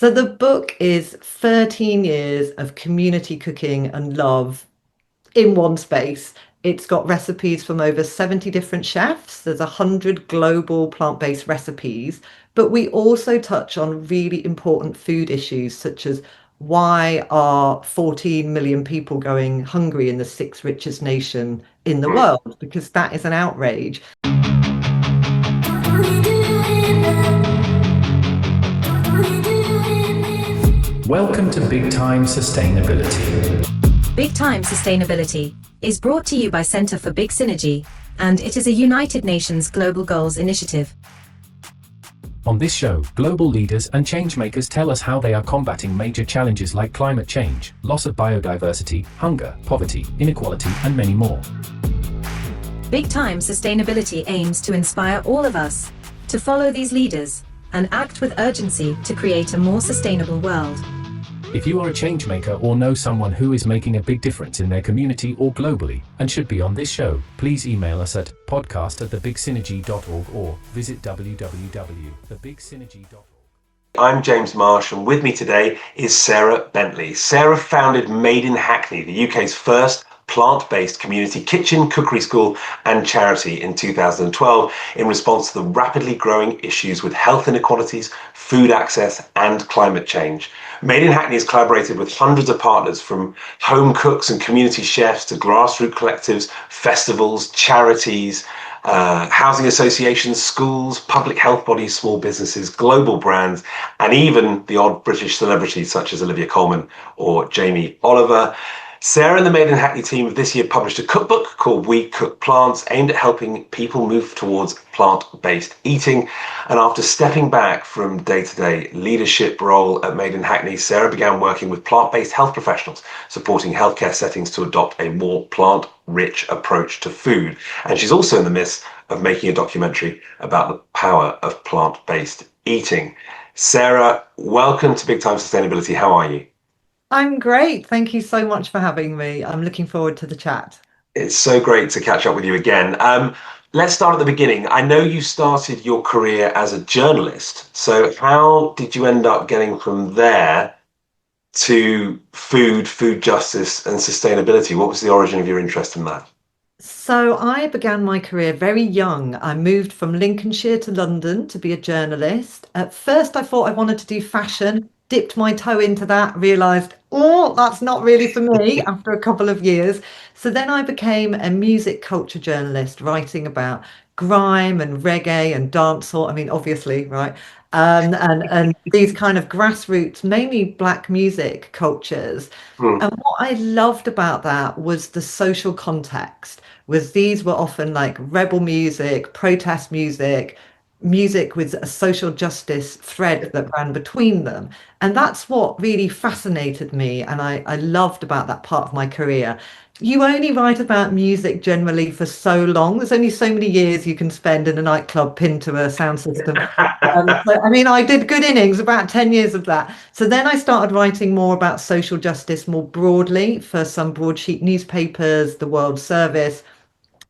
So the book is 13 years of community cooking and love in one space. It's got recipes from over 70 different chefs. There's 100 global plant-based recipes, but we also touch on really important food issues such as why are 14 million people going hungry in the sixth richest nation in the Mm. world? Because that is an outrage. Welcome to Big Time Sustainability. Big Time Sustainability is brought to you by Centre for Big Synergy, and it is a United Nations Global Goals initiative. On this show, global leaders and changemakers tell us how they are combating major challenges like climate change, loss of biodiversity, hunger, poverty, inequality, and many more. Big Time Sustainability aims to inspire all of us to follow these leaders and act with urgency to create a more sustainable world. If you are a changemaker or know someone who is making a big difference in their community or globally and should be on this show, please email us at podcast@thebigsynergy.org or visit www.thebigsynergy.org. I'm James Marsh, and with me today is Sarah Bentley. Sarah founded Made in Hackney, the UK's first plant-based community kitchen, cookery school and charity in 2012 in response to the rapidly growing issues with health inequalities, food access and climate change. Made in Hackney has collaborated with hundreds of partners, from home cooks and community chefs to grassroots collectives, festivals, charities, housing associations, schools, public health bodies, small businesses, global brands, and even the odd British celebrities such as Olivia Colman or Jamie Oliver. Sarah and the Made in Hackney team have this year published a cookbook called We Cook Plants, aimed at helping people move towards plant-based eating. And after stepping back from day-to-day leadership role at Made in Hackney, Sarah began working with plant-based health professionals, supporting healthcare settings to adopt a more plant-rich approach to food. And she's also in the midst of making a documentary about the power of plant-based eating. Sarah, welcome to Big Time Sustainability. How are you? I'm great. Thank you so much for having me. I'm looking forward to the chat. It's so great to catch up with you again. Let's start at the beginning. I know you started your career as a journalist. So how did you end up getting from there to food justice and sustainability? What was the origin of your interest in that? So I began my career very young. I moved from Lincolnshire to London to be a journalist. At first, I thought I wanted to do fashion, dipped my toe into that, realized, oh, that's not really for me after a couple of years. So then I became a music culture journalist, writing about grime and reggae and dancehall. I mean, obviously, right? And these kind of grassroots, mainly black music cultures. Hmm. And what I loved about that was the social context, was these were often like rebel music, protest music, music with a social justice thread that ran between them. And that's what really fascinated me. And I loved about that part of my career. You only write about music generally for so long. There's only so many years you can spend in a nightclub pinned to a sound system. So, I mean, I did good innings, about 10 years of that. So then I started writing more about social justice more broadly for some broadsheet newspapers, the World Service,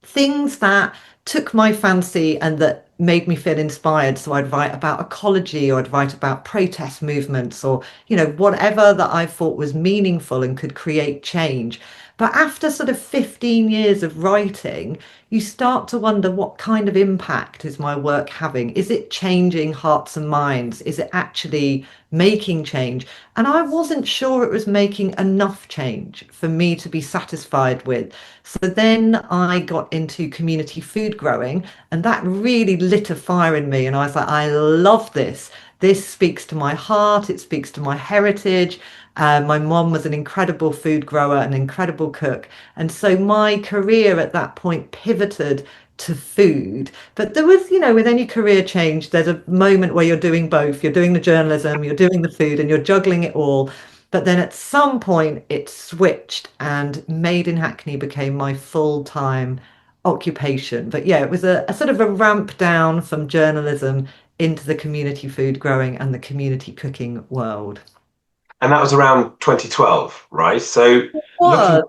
things that took my fancy and that made me feel inspired. So I'd write about ecology, or I'd write about protest movements, or, whatever that I thought was meaningful and could create change. But after sort of 15 years of writing, you start to wonder, what kind of impact is my work having? Is it changing hearts and minds? Is it actually making change? And I wasn't sure it was making enough change for me to be satisfied with. So then I got into community food growing, and that really lit a fire in me. And I was like, I love this. This speaks to my heart, it speaks to my heritage. My mom was an incredible food grower, an incredible cook. And so my career at that point pivoted to food. But there was, with any career change, there's a moment where you're doing both. You're doing the journalism, you're doing the food, and you're juggling it all. But then at some point it switched, and Made in Hackney became my full-time occupation. But yeah, it was a sort of a ramp down from journalism into the community food growing and the community cooking world. And that was around 2012, right? So looking, Was.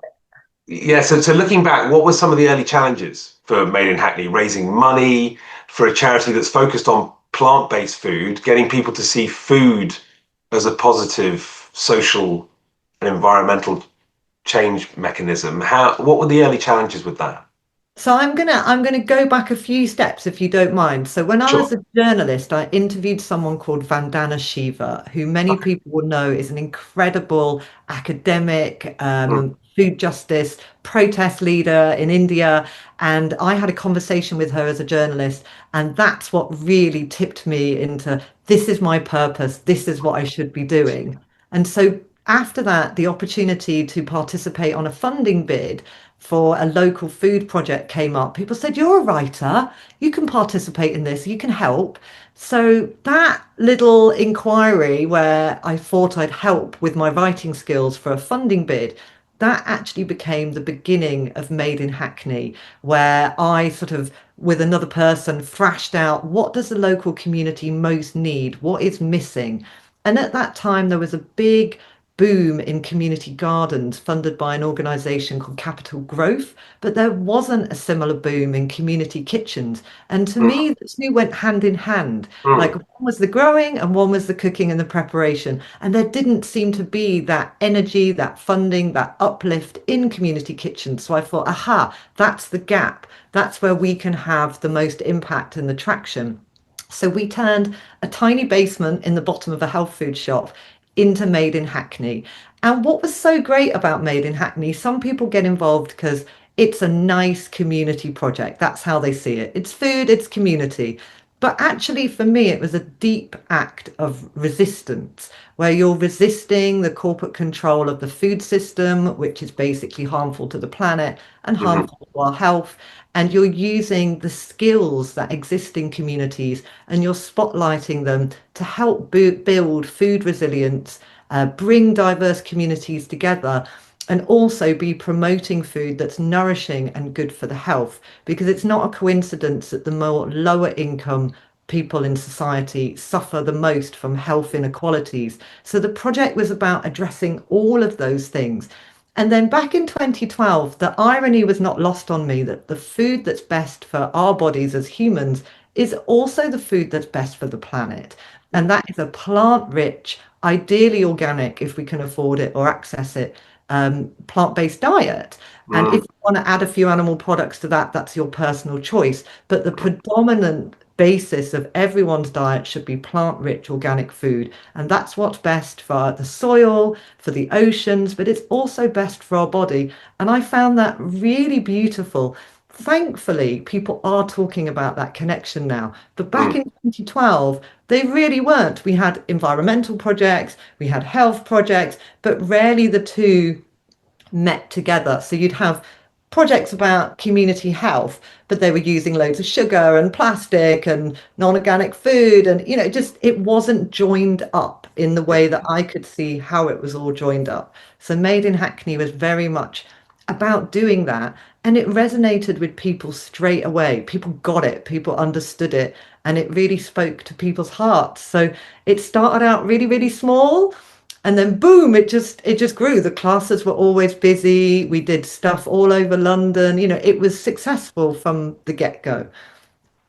yeah, so looking back, what were some of the early challenges for Made in Hackney, raising money for a charity that's focused on plant-based food, getting people to see food as a positive social and environmental change mechanism. What were the early challenges with that? So I'm gonna go back a few steps if you don't mind. So when I was Sure. a journalist, I interviewed someone called Vandana Shiva, who many Okay. people will know is an incredible academic, Mm, food justice protest leader in India. And I had a conversation with her as a journalist, and that's what really tipped me into this is my purpose, this is what I should be doing. And so after that, the opportunity to participate on a funding bid for a local food project came up. People said, "You're a writer, you can participate in this, you can help." So that little inquiry where I thought I'd help with my writing skills for a funding bid, that actually became the beginning of Made in Hackney, where I sort of, with another person, thrashed out what does the local community most need? What is missing? And at that time, there was a big boom in community gardens funded by an organisation called Capital Growth, but there wasn't a similar boom in community kitchens. And to mm, me, the two went hand in hand. Like mm, one was the growing and one was the cooking and the preparation. And there didn't seem to be that energy, that funding, that uplift in community kitchens. So I thought, aha, that's the gap. That's where we can have the most impact and the traction. So we turned a tiny basement in the bottom of a health food shop into Made in Hackney. And what was so great about Made in Hackney, some people get involved because it's a nice community project. That's how they see it. It's food, it's community. But actually, for me, it was a deep act of resistance where you're resisting the corporate control of the food system, which is basically harmful to the planet and mhm, harmful to our health. And you're using the skills that exist in communities and you're spotlighting them to help build food resilience, bring diverse communities together, and also be promoting food that's nourishing and good for the health. Because it's not a coincidence that the more lower income people in society suffer the most from health inequalities. So the project was about addressing all of those things. And then back in 2012, the irony was not lost on me that the food that's best for our bodies as humans is also the food that's best for the planet. And that is a plant-rich, ideally organic, if we can afford it or access it, plant-based diet. And if mm, you want to add a few animal products to that, that's your personal choice. But the predominant basis of everyone's diet should be plant-rich organic food. And that's what's best for the soil, for the oceans, but it's also best for our body. And I found that really beautiful. Thankfully, people are talking about that connection now. But back mm, in 2012, they really weren't. We had environmental projects, we had health projects, but rarely the two met together. So you'd have projects about community health, but they were using loads of sugar and plastic and non-organic food. And, just it wasn't joined up in the way that I could see how it was all joined up. So Made in Hackney was very much about doing that. And it resonated with people straight away. People got it, people understood it, and it really spoke to people's hearts. So it started out really, really small. And then boom, it just grew. The classes were always busy. We did stuff all over London. It was successful from the get-go.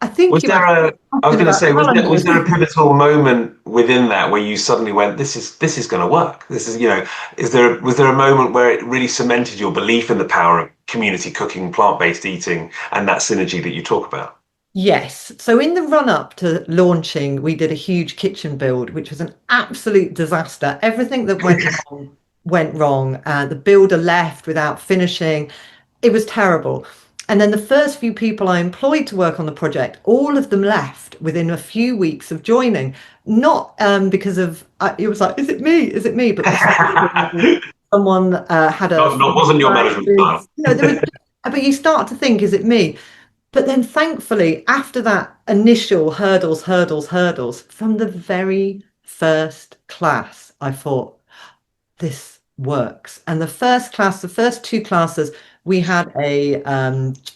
I think Was you there asked a, a I was question going to about say, was challenges. there a pivotal moment within that where you suddenly went, this is going to work? Was there a moment where it really cemented your belief in the power of community cooking, plant-based eating, and that synergy that you talk about? Yes. So in the run up to launching, we did a huge kitchen build, which was an absolute disaster. Everything that went wrong went wrong. The builder left without finishing. It was terrible. And then the first few people I employed to work on the project, all of them left within a few weeks of joining. Not because of, it was like, is it me? Is it me? But someone had a Not wasn't your management style. experience. There was, but you start to think, is it me? But then thankfully, after that initial hurdles, from the very first class, I thought, this works. And the first two classes, we had a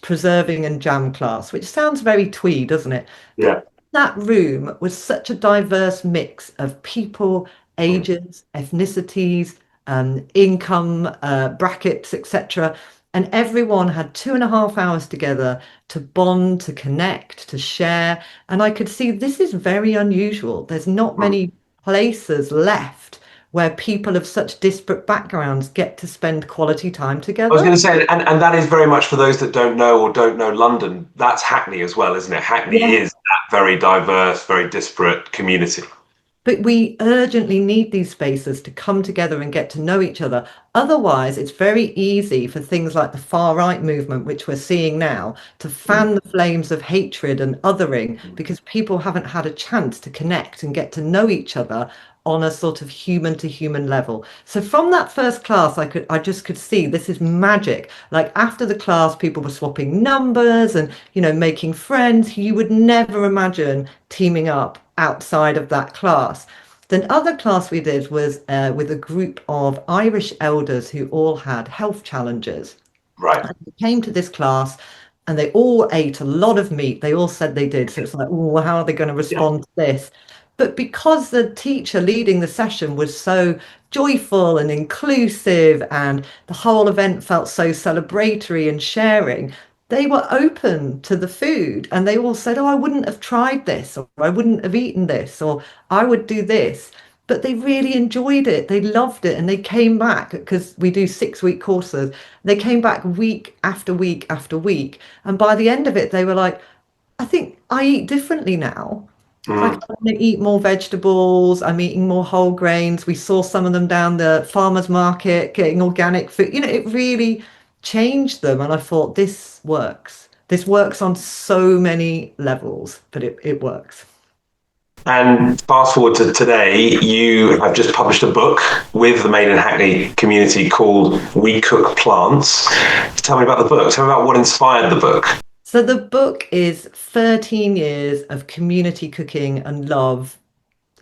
preserving and jam class, which sounds very twee, doesn't it? Yeah. But that room was such a diverse mix of people, Mm, ages, ethnicities, income brackets, etc. And everyone had 2.5 hours together to bond, to connect, to share. And I could see this is very unusual. There's not mm, many places left where people of such disparate backgrounds get to spend quality time I was together. going to say, and that is very much for those that don't know or don't know London. That's Hackney as well, isn't it? Hackney Yeah. is that very diverse, very disparate community. But we urgently need these spaces to come together and get to know each other. Otherwise, it's very easy for things like the far right movement, which we're seeing now, to fan the flames of hatred and othering because people haven't had a chance to connect and get to know each other on a sort of human to human level. So from that first class, I just could see this is magic. Like after the class, people were swapping numbers and, making friends. You would never imagine teaming up outside of that class. The other class we did was with a group of Irish elders who all had health challenges. Right. And they came to this class and they all ate a lot of meat. They all said they did. So it's like, oh, how are they going to Yeah. respond to this? But because the teacher leading the session was so joyful and inclusive, and the whole event felt so celebratory and sharing, they were open to the food and they all said, oh, I wouldn't have tried this, or I wouldn't have eaten this, or I would do this. But they really enjoyed it. They loved it. And they came back because we do 6-week courses. They came back week after week after week. And by the end of it, they were like, I think I eat differently now. Like Mm. I want to eat more vegetables. I'm eating more whole grains. We saw some of them down the farmers market getting organic food. It really changed them. And I thought, this works. This works on so many levels, but it works. And fast forward to today, you have just published a book with the Made in Hackney community called We Cook Plants. Tell me about the book. Tell me about what inspired the book. So the book is 13 years of community cooking and love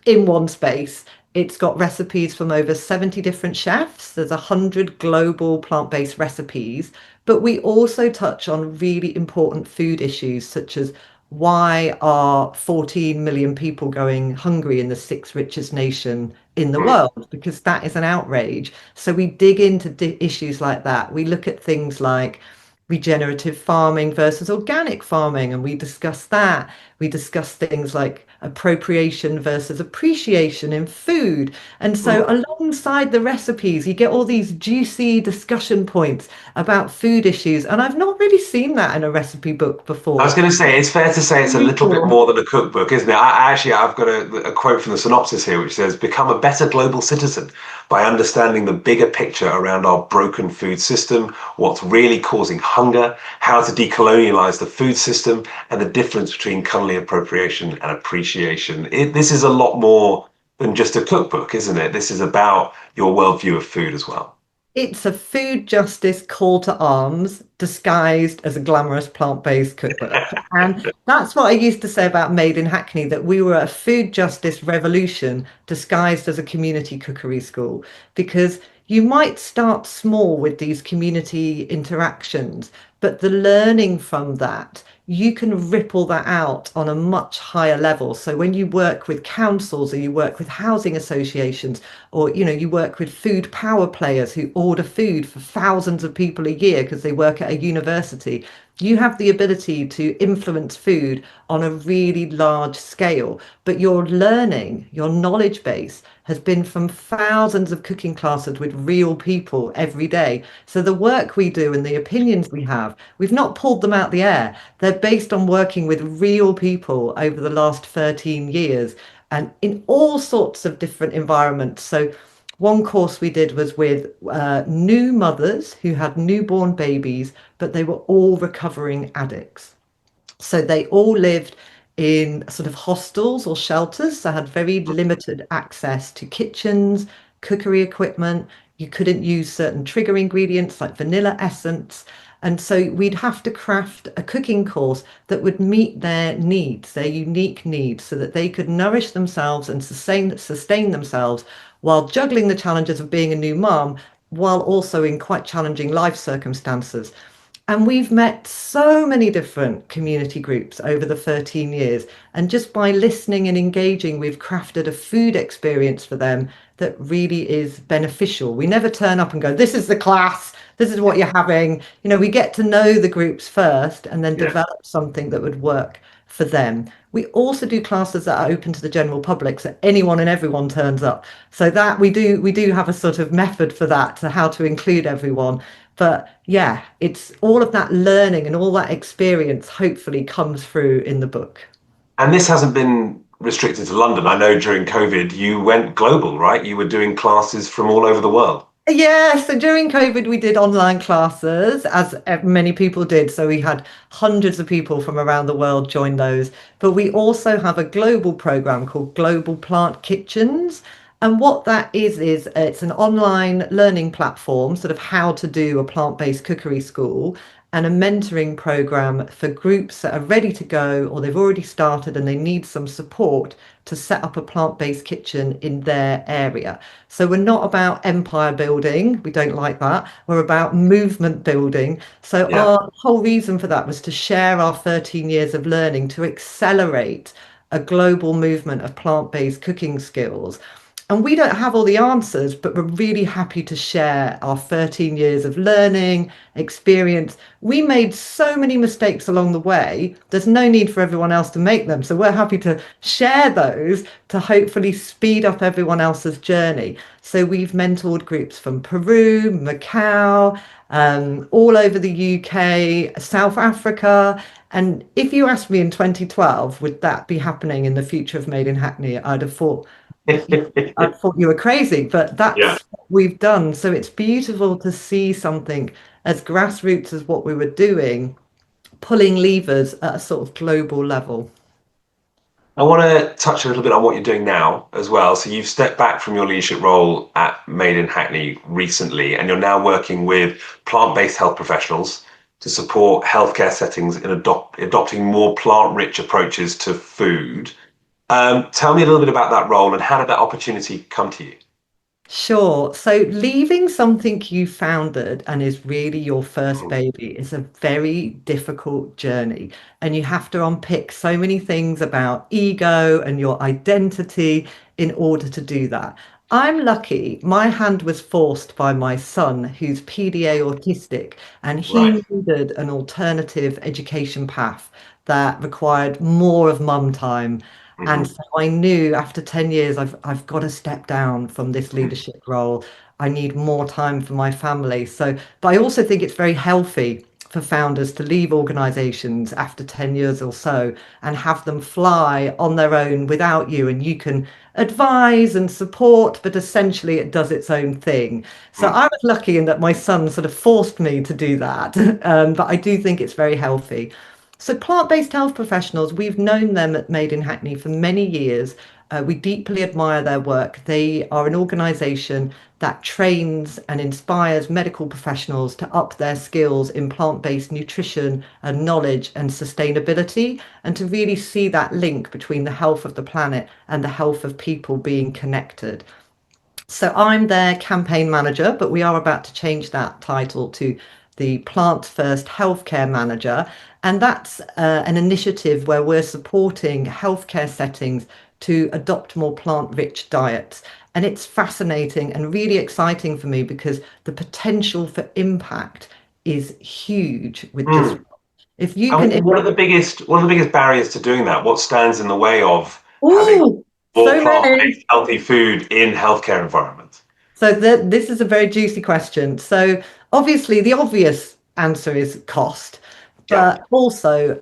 in one space. It's got recipes from over 70 different chefs. There's 100 global plant-based recipes, but we also touch on really important food issues such as why are 14 million people going hungry in the sixth richest nation in the Mm. world? Because that is an outrage. So we dig into issues like that. We look at things like regenerative farming versus organic farming, and we discuss that. We discuss things like appropriation versus appreciation in food. And so, Mm. alongside the recipes, you get all these juicy discussion points about food issues. And I've not really seen that in a recipe book I was before. going to say, it's fair to say it's a little bit more than a cookbook, isn't it? I've got a quote from the synopsis here, which says, become a better global citizen by understanding the bigger picture around our broken food system, what's really causing hunger, how to decolonialize the food system, and the difference between culinary appropriation and appreciation. This is a lot more than just a cookbook, isn't it? This is about your worldview of food as well. It's a food justice call to arms disguised as a glamorous plant-based cookbook. And that's what I used to say about Made in Hackney, that we were a food justice revolution disguised as a community cookery school. Because you might start small with these community interactions, but the learning from that, you can ripple that out on a much higher level. So when you work with councils or you work with housing associations, or you work with food power players who order food for thousands of people a year because they work at a university, you have the ability to influence food on a really large scale. But your learning, your knowledge base has been from thousands of cooking classes with real people every day. So the work we do and the opinions we have, we've not pulled them out the air. They're based on working with real people over the last 13 years and in all sorts of different environments. So one course we did was with new mothers who had newborn babies, but they were all recovering addicts. So they all lived in sort of hostels or shelters, so had very limited access to kitchens, cookery equipment. You couldn't use certain trigger ingredients like vanilla essence. And so we'd have to craft a cooking course that would meet their needs, their unique needs, so that they could nourish themselves and sustain themselves while juggling the challenges of being a new mom, while also in quite challenging life circumstances. And we've met so many different community groups over the 13 years. And just by listening and engaging, we've crafted a food experience for them that really is beneficial. We never turn up and go, this is the class, this is what you're having. We get to know the groups first and then Yeah. develop something that would work for them. We also do classes that are open to the general public, so anyone and everyone turns up. So that we do have a sort of method for that, to how to include everyone. But yeah, it's all of that learning and all that experience hopefully comes through in the book. And this hasn't been restricted to London. I know during COVID you went global, right? You were doing classes from all over the world. Yeah, so during COVID, we did online classes, as many people did. So we had hundreds of people from around the world join those. But we also have a global program called Global Plant Kitchens. And what that is it's an online learning platform, sort of how to do a plant-based cookery school, and a mentoring program for groups that are ready to go or they've already started and they need some support to set up a plant-based kitchen in their area. So we're not about empire building. We don't like that. We're about movement building. So Yeah. our whole reason for that was to share our 13 years of learning to accelerate a global movement of plant-based cooking skills. And we don't have all the answers, but we're really happy to share our 13 years of learning, experience. We made so many mistakes along the way. There's no need for everyone else to make them. So we're happy to share those to hopefully speed up everyone else's journey. So we've mentored groups from Peru, Macau, all over the UK, South Africa. And if you asked me in 2012, would that be happening in the future of Made in Hackney? I thought you were crazy, but Yeah. that's what we've done. So it's beautiful to see something as grassroots as what we were doing, pulling levers at a sort of global level. I want to touch a little bit on what you're doing now as well. So you've stepped back from your leadership role at Made in Hackney recently, and you're now working with plant-based health professionals to support healthcare settings in adopting more plant-rich approaches to food. Tell me a little bit about that role and how did that opportunity come to you? Sure. So leaving something you founded and is really your first Mhm. baby is a very difficult journey. And you have to unpick so many things about ego and your identity in order to do that. I'm lucky. My hand was forced by my son, who's PDA autistic, and he Right. needed an alternative education path that required more of mum time. And Mhm. so I knew after 10 years, I've got to step down from this Mhm. leadership role. I need more time for my family. So, but I also think it's very healthy for founders to leave organizations after 10 years or so and have them fly on their own without you. And you can advise and support, but essentially it does its own thing. So Mhm. I was lucky in that my son sort of forced me to do that. But I do think it's very healthy. So, plant-based health professionals, we've known them at Made in Hackney for many years. We deeply admire their work. They are an organisation that trains and inspires medical professionals to up their skills in plant-based nutrition and knowledge and sustainability, and to really see that link between the health of the planet and the health of people being connected. So I'm their campaign manager, but we are about to change that title to the Plant First Healthcare Manager. And that's an initiative where we're supporting healthcare settings to adopt more plant-rich diets. And it's fascinating and really exciting for me because the potential for impact is huge with this. Mm. If you And can, what are the biggest barriers to doing that? What stands in the way of having oh, more so many. plant-based healthy food in healthcare environments? So this is a very juicy question. So obviously the obvious answer is cost, Yeah. but also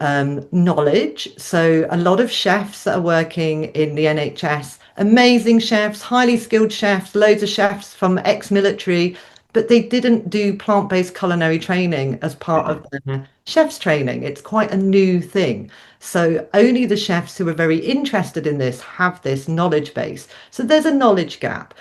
knowledge. So a lot of chefs that are working in the NHS, amazing chefs, highly skilled chefs, loads of chefs from ex-military, but they didn't do plant-based culinary training as part Mhm. of their chef's training. It's quite a new thing. So only the chefs who are very interested in this have this knowledge base. So there's a knowledge gap.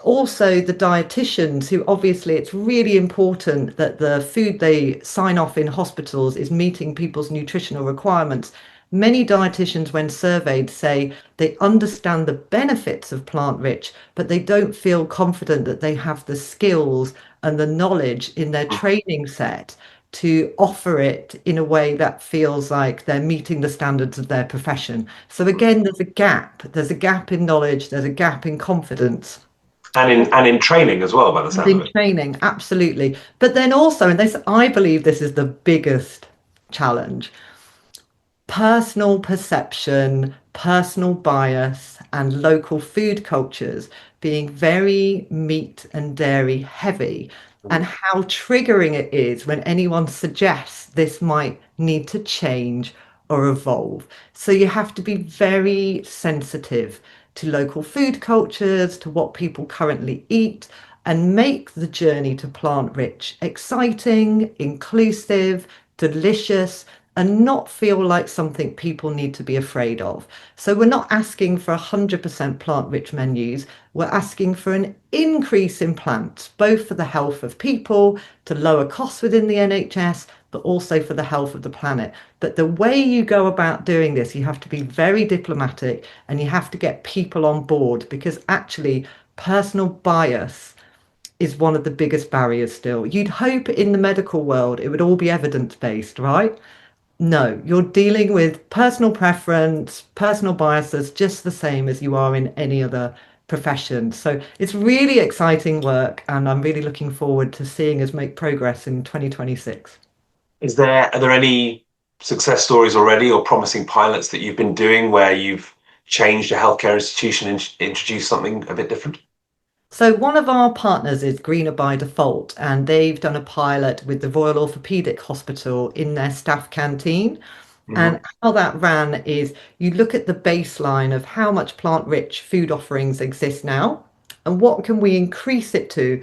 Also the dietitians, who obviously it's really important that the food they sign off in hospitals is meeting people's nutritional requirements. Many dietitians, when surveyed, say they understand the benefits of plant rich, but they don't feel confident that they have the skills and the knowledge in their training set to offer it in a way that feels like they're meeting the standards of their profession. So again, there's a gap. There's a gap in knowledge, there's a gap in confidence. And in training as well, by the And sound of in it. training, absolutely. But then also, and this, I believe this is the biggest challenge. personal perception, personal bias, and local food cultures being very meat and dairy heavy, and Mhm. how triggering it is when anyone suggests this might need to change or evolve. So you have to be very sensitive to local food cultures, to what people currently eat, and make the journey to plant rich exciting, inclusive, delicious, and not feel like something people need to be afraid of. So we're not asking for 100% plant-rich menus. We're asking for an increase in plants, both for the health of people, to lower costs within the NHS, but also for the health of the planet. But the way you go about doing this, you have to be very diplomatic and you have to get people on board, because actually personal bias is one of the biggest barriers still. You'd hope in the medical world it would all be evidence based, right? No, you're dealing with personal preference, personal biases, just the same as you are in any other profession. So it's really exciting work, and I'm really looking forward to seeing us make progress in 2026. Are there any success stories already or promising pilots that you've been doing where you've changed a healthcare institution and introduced something a bit different? So one of our partners is Greener by Default, and they've done a pilot with the Royal Orthopaedic Hospital in their staff canteen. Hmm. And how that ran is you look at the baseline of how much plant-rich food offerings exist now, and what can we increase it to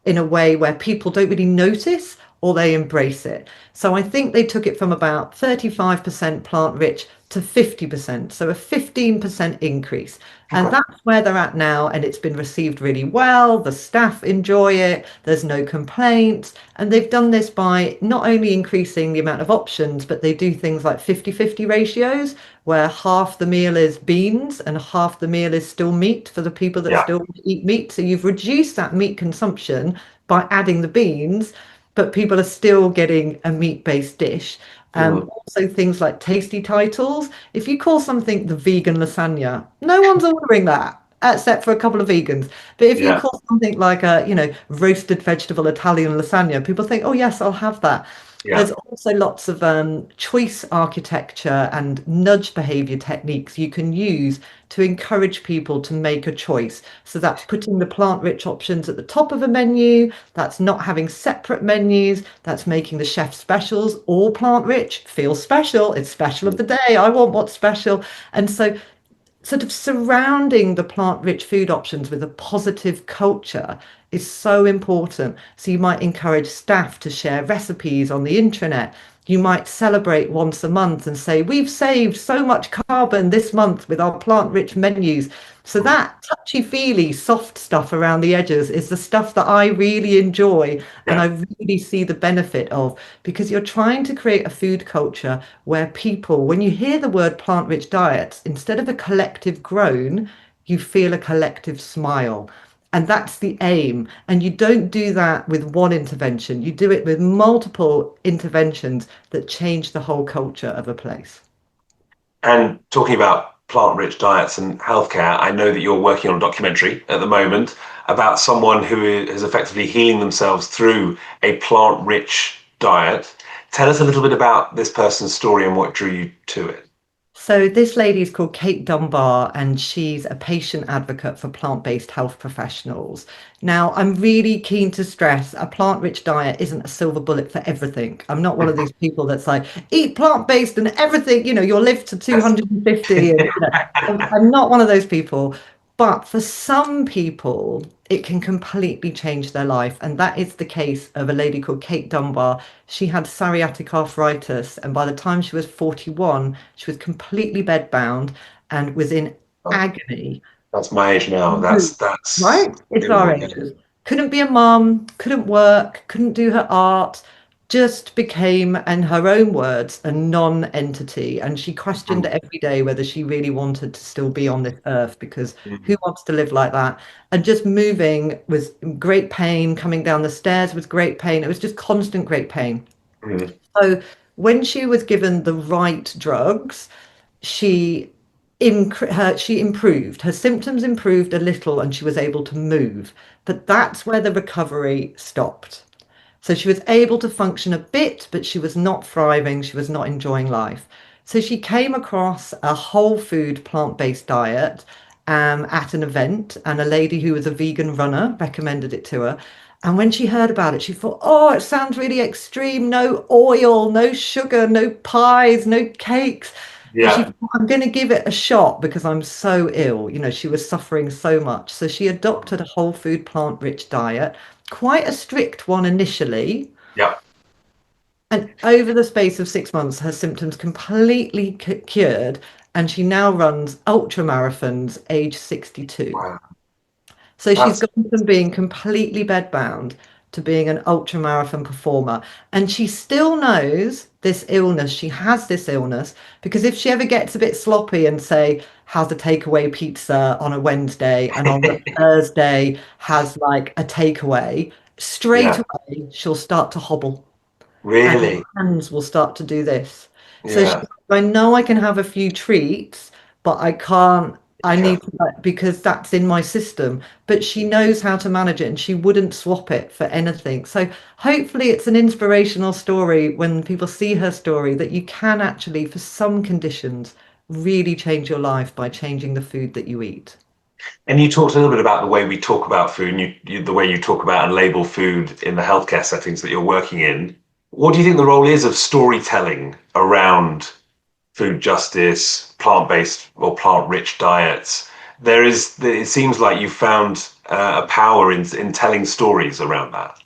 in a way where people don't really notice or they embrace it. So I think they took it from about 35% plant-rich to 50%, so a 15% increase. And Okay. that's where they're at now, and it's been received really well. The staff enjoy it, there's no complaints. And they've done this by not only increasing the amount of options, but they do things like 50-50 ratios, where half the meal is beans and half the meal is still meat for the people that Yeah. still eat meat. So you've reduced that meat consumption by adding the beans, but people are still getting a meat-based dish. Mhm. Also, things like tasty titles. If you call something the vegan lasagna, no one's ordering that except for a couple of vegans. But if you Yeah. call something like a, roasted vegetable Italian lasagna, people think, oh yes, I'll have that. Yeah. There's also lots of choice architecture and nudge behavior techniques you can use to encourage people to make a choice. So that's putting the plant-rich options at the top of a menu, that's not having separate menus, that's making the chef specials all plant-rich, feel special, it's special of the day, I want what's special. And so sort of surrounding the plant-rich food options with a positive culture is so important. So you might encourage staff to share recipes on the intranet. You might celebrate once a month and say, we've saved so much carbon this month with our plant-rich menus. So that touchy-feely, soft stuff around the edges is the stuff that I really enjoy and Yeah. I really see the benefit of, because you're trying to create a food culture where people, when you hear the word plant-rich diets, instead of a collective groan, you feel a collective smile. And that's the aim. And you don't do that with one intervention. You do it with multiple interventions that change the whole culture of a place. And talking about plant-rich diets and healthcare, I know that you're working on a documentary at the moment about someone who is effectively healing themselves through a plant-rich diet. Tell us a little bit about this person's story and what drew you to it. So this lady is called Kate Dunbar, and she's a patient advocate for plant-based health professionals. Now, I'm really keen to stress a plant-rich diet isn't a silver bullet for everything. I'm not one of these people that's like, eat plant-based and everything, you'll live to Yes. 250. And, I'm not one of those people. But for some people, it can completely change their life. And that is the case of a lady called Kate Dunbar. She had psoriatic arthritis, and by the time she was 41, she was completely bedbound and was in agony. That's my age now. Mhm. That's Right? It's our incredible. Yeah. ages. Couldn't be a mum, couldn't work, couldn't do her art, just became, in her own words, a non-entity. And she questioned Mm, every day whether she really wanted to still be on this earth, because mm, who wants to live like that? And just moving was great pain, coming down the stairs was great pain. It was just constant great pain. mm, So when she was given the right drugs, she she improved. Her symptoms improved a little and she was able to move. But that's where the recovery stopped. So she was able to function a bit, but she was not thriving. She was not enjoying life. So she came across a whole food plant-based diet at an event, and a lady who was a vegan runner recommended it to her. And when she heard about it, she thought, oh, it sounds really extreme. No oil, no sugar, no pies, no cakes. But she Yeah. thought, I'm going to give it a shot because I'm so ill. You know, she was suffering so much. So she adopted a whole food, plant-rich diet, quite a strict one initially. Yeah. And over the space of 6 months, her symptoms completely cured, and she now runs ultra marathons age 62. Wow. So she's That's gone from being completely bedbound to being an ultra marathon performer. And she still knows this illness. She has this illness because if she ever gets a bit sloppy and say, has a takeaway pizza on a Wednesday and on the Thursday has like a takeaway, straight yeah. away she'll start to hobble and her Really. hands will start to do this. So she, Yeah. I know I can have a few treats, but I can't. I Yeah. need to because that's in my system. But she knows how to manage it, and she wouldn't swap it for anything. So hopefully, it's an inspirational story when people see her story that you can actually, for some conditions, really change your life by changing the food that you eat. And you talked a little bit about the way we talk about food, and the way you talk about and label food in the healthcare settings that you're working in. What do you think the role is of storytelling around food justice, plant-based or plant-rich diets? It seems like you found a power in telling stories around that.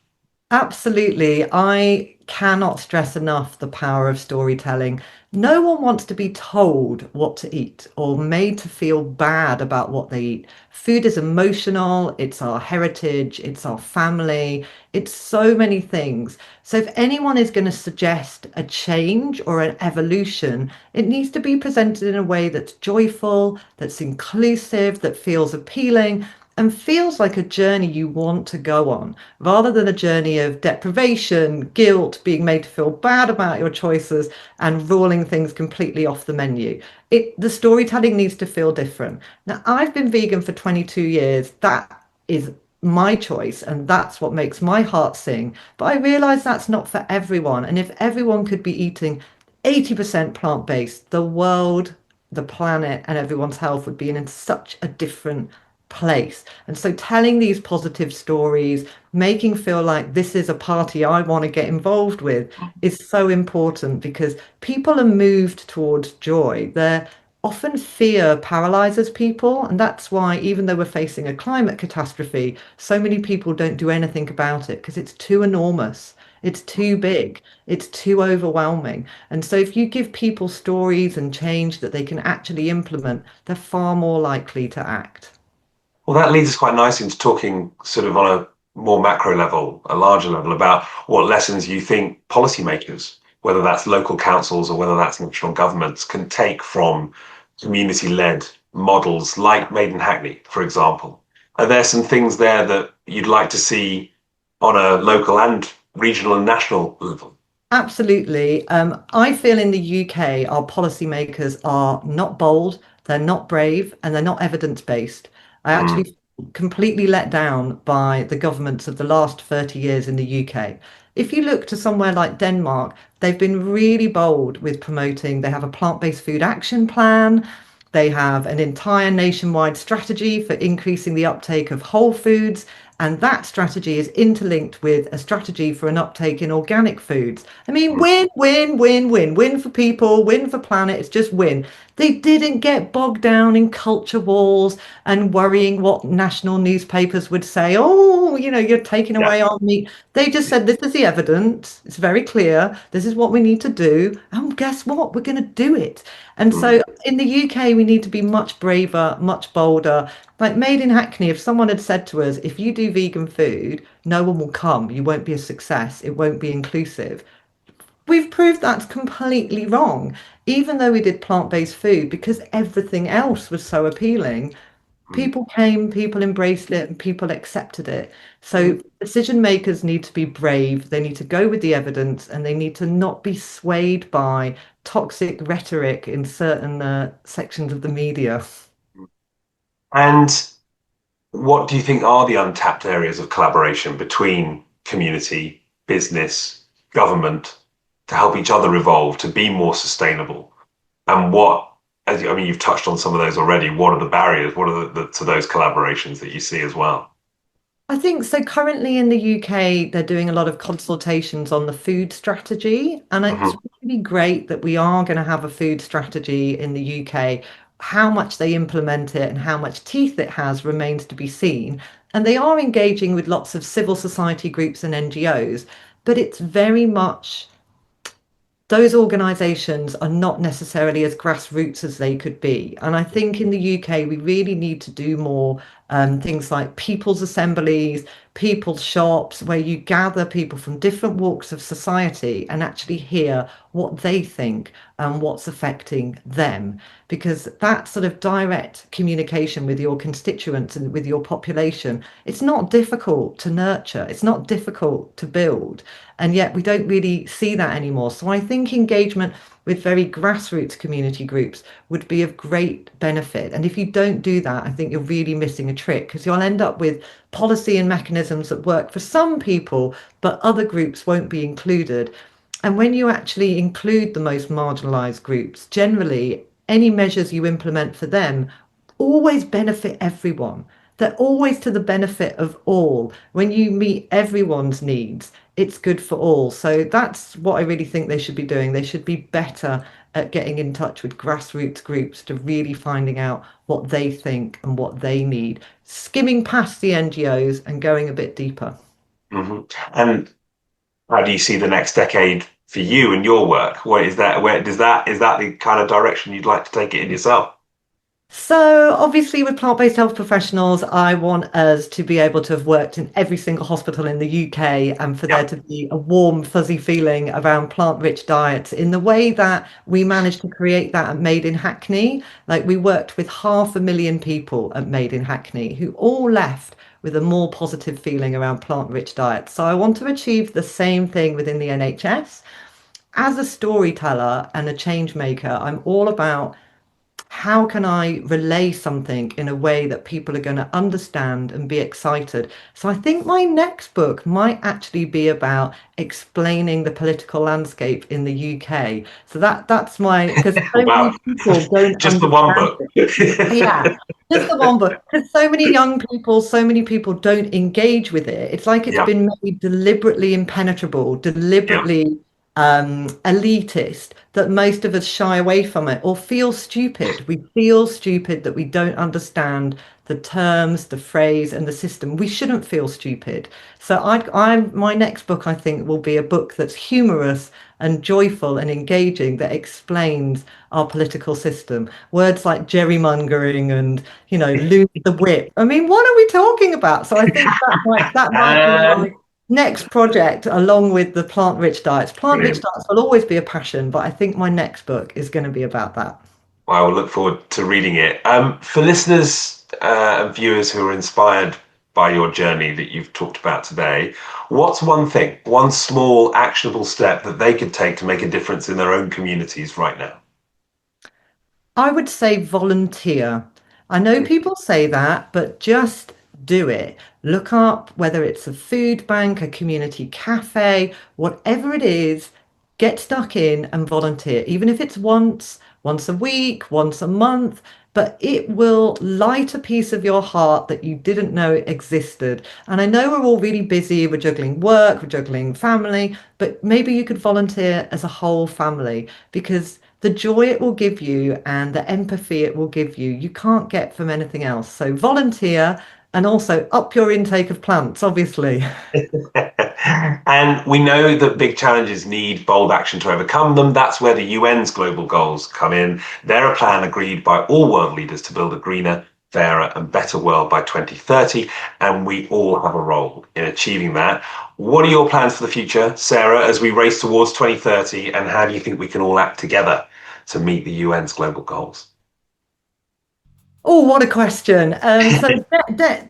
Absolutely. I cannot stress enough the power of storytelling. No one wants to be told what to eat or made to feel bad about what they eat. Food is emotional, it's our heritage, it's our family, it's so many things. So, if anyone is going to suggest a change or an evolution, it needs to be presented in a way that's joyful, that's inclusive, that feels appealing, and feels like a journey you want to go on rather than a journey of deprivation, guilt, being made to feel bad about your choices and ruling things completely off the menu. The storytelling needs to feel different. Now, I've been vegan for 22 years. That is my choice and that's what makes my heart sing. But I realize that's not for everyone. And if everyone could be eating 80% plant-based, the world, the planet, and everyone's health would be in such a different place. And so telling these positive stories, making feel like this is a party I want to get involved with is so important because people are moved towards joy. They're often fear paralyzes people, and that's why even though we're facing a climate catastrophe, so many people don't do anything about it because it's too enormous. It's too big. It's too overwhelming. And so, if you give people stories and change that they can actually implement, they're far more likely to act. Well, that leads us quite nicely into talking sort of on a more macro level, a larger level, about what lessons you think policymakers, whether that's local councils or whether that's national governments, can take from community-led models like Made in Hackney, for example. Are there some things there that you'd like to see on a local and regional and national level? Absolutely. I feel in the UK, our policymakers are not bold, they're not brave, and they're not evidence-based. I actually Mm, feel completely let down by the governments of the last 30 years in the UK. If you look to somewhere like Denmark, they've been really bold with promoting, they have a plant-based food action plan. They have an entire nationwide strategy for increasing the uptake of whole foods. And that strategy is interlinked with a strategy for an uptake in organic foods. I mean, mm, win, win, win, win, win for people, win for planet. It's just win. They didn't get bogged down in culture wars and worrying what national newspapers would say. Oh, you're taking yeah. away our meat. They just said, this is the evidence. It's very clear. This is what we need to do. And guess what? We're going to do it. And Mm. so in the UK, we need to be much braver, much bolder. Like Made in Hackney, if someone had said to us, if you do vegan food, no one will come. You won't be a success. It won't be inclusive. We've proved that's completely wrong. Even though we did plant-based food, because everything else was so appealing, Mm. people came, people embraced it, and people accepted it. Mm. So decision makers need to be brave. They need to go with the evidence, and they need to not be swayed by toxic rhetoric in certain sections of the media. And what do you think are the untapped areas of collaboration between community, business, government to help each other evolve to be more sustainable? And I mean, you've touched on some of those already. What are the barriers? What are to those collaborations that you see as well? I think so. Currently in the UK, they're doing a lot of consultations on the food strategy, and it's Hmm. really great that we are going to have a food strategy in the UK. How much they implement it and how much teeth it has remains to be seen. And they are engaging with lots of civil society groups and NGOs, but it's very much those organisations are not necessarily as grassroots as they could be. And I think in the UK, we really need to do more things like people's assemblies, people's shops, where you gather people from different walks of society and actually hear what they think and what's affecting them. Because that sort of direct communication with your constituents and with your population, it's not difficult to nurture, it's not difficult to build. And yet we don't really see that anymore. So I think engagement with very grassroots community groups would be of great benefit. And if you don't do that, I think you're really missing a trick because you'll end up with policy and mechanisms that work for some people, but other groups won't be included. And when you actually include the most marginalized groups, generally any measures you implement for them always benefit everyone. They're always to the benefit of all. When you meet everyone's needs, it's good for all. So that's what I really think they should be doing. They should be better at getting in touch with grassroots groups to really finding out what they think and what they need, skimming past the NGOs and going a bit deeper. Hmm. And how do you see the next decade for you and your work? What is that? Where does that is that the kind of direction you'd like to take it in yourself? So, obviously, with plant-based health professionals, I want us to be able to have worked in every single hospital in the UK and for there Yeah. to be a warm, fuzzy feeling around plant-rich diets in the way that we managed to create that at Made in Hackney. Like, we worked with 500,000 people at Made in Hackney who all left with a more positive feeling around plant-rich diets. So, I want to achieve the same thing within the NHS. As a storyteller and a change maker, I'm all about how can I relay something in a way that people are going to understand and be excited? So I think my next book might actually be about explaining the political landscape in the UK. So that's my because so many Wow. people don't Just the one understand book. it. Yeah, just the one book. Because so many young people, so many people don't engage with it. It's like it's Yeah. been made deliberately impenetrable, Yeah. deliberately elitist that most of us shy away from it or feel stupid. We feel stupid that we don't understand the terms, the phrase, and the system. We shouldn't feel stupid. So my next book, I think, will be a book that's humorous and joyful and engaging that explains our political system. Words like gerrymongering and, lose the whip. I mean, what are we talking about? So I think that might be my And next project along with the plant-rich diets. Plant-rich brilliant. diets will always be a passion, but I think my next book is going to be about that. Well, I will look forward to reading it. For listeners and viewers who are inspired by your journey that you've talked about today, what's one thing, one small actionable step that they could take to make a difference in their own communities right now? I would say volunteer. I know people say that, but just do it. Look up whether it's a food bank, a community cafe, whatever it is, get stuck in and volunteer, even if it's once a week, once a month, but it will light a piece of your heart that you didn't know existed. And I know we're all really busy, we're juggling work, we're juggling family, but maybe you could volunteer as a whole family because the joy it will give you and the empathy it will give you, you can't get from anything else. So volunteer and also up your intake of plants, obviously. And we know that big challenges need bold action to overcome them. That's where the UN's global goals come in. They're a plan agreed by all world leaders to build a greener, fairer, and better world by 2030. And we all have a role in achieving that. What are your plans for the future, Sarah, as we race towards 2030? And how do you think we can all act together to meet the UN's global goals? Oh, what a question.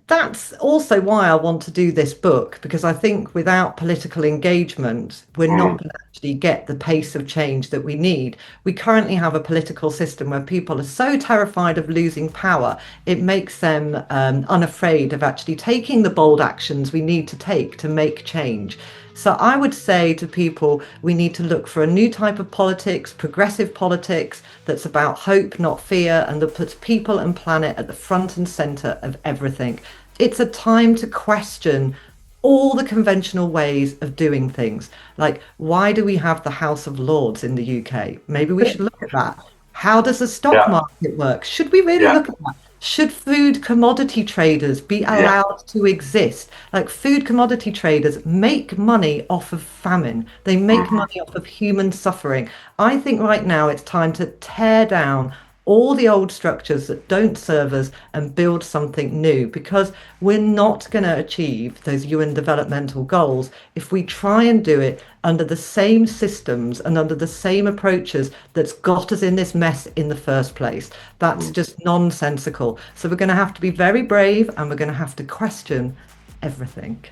That's also why I want to do this book, because I think without political engagement, we're not Mm. going to actually get the pace of change that we need. We currently have a political system where people are so terrified of losing power, it makes them unafraid of actually taking the bold actions we need to take to make change. So I would say to people, we need to look for a new type of politics, progressive politics, that's about hope, not fear, and that puts people and planet at the front and center of everything. It's a time to question all the conventional ways of doing things. Like, why do we have the House of Lords in the UK? Maybe we should look at that. How does the stock Yeah. market work? Should we really Yeah. look at that? Should food commodity traders be Yeah. allowed to exist? Like, food commodity traders make money off of famine. They make money off of human suffering. I think right now it's time to tear down all the old structures that don't serve us and build something new, because we're not going to achieve those UN developmental goals if we try and do it under the same systems and under the same approaches that's got us in this mess in the first place. That's just nonsensical. So we're going to have to be very brave, and we're going to have to question everything.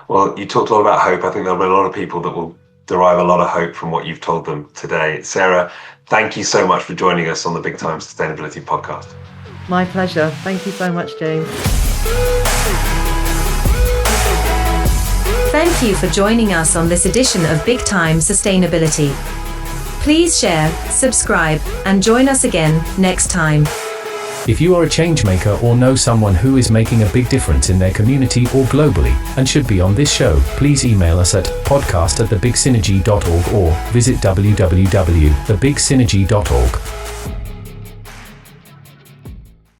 Well, you talked a lot about hope. I think there'll be a lot of people that will derive a lot of hope from what you've told them today. Sarah, thank you so much for joining us on the Big Time Sustainability Podcast. My pleasure. Thank you so much, James. Thank you for joining us on this edition of Big Time Sustainability. Please share, subscribe, and join us again next time. If you are a change maker or know someone who is making a big difference in their community or globally and should be on this show, please email us at podcast@thebigsynergy.org or visit www.thebigsynergy.org.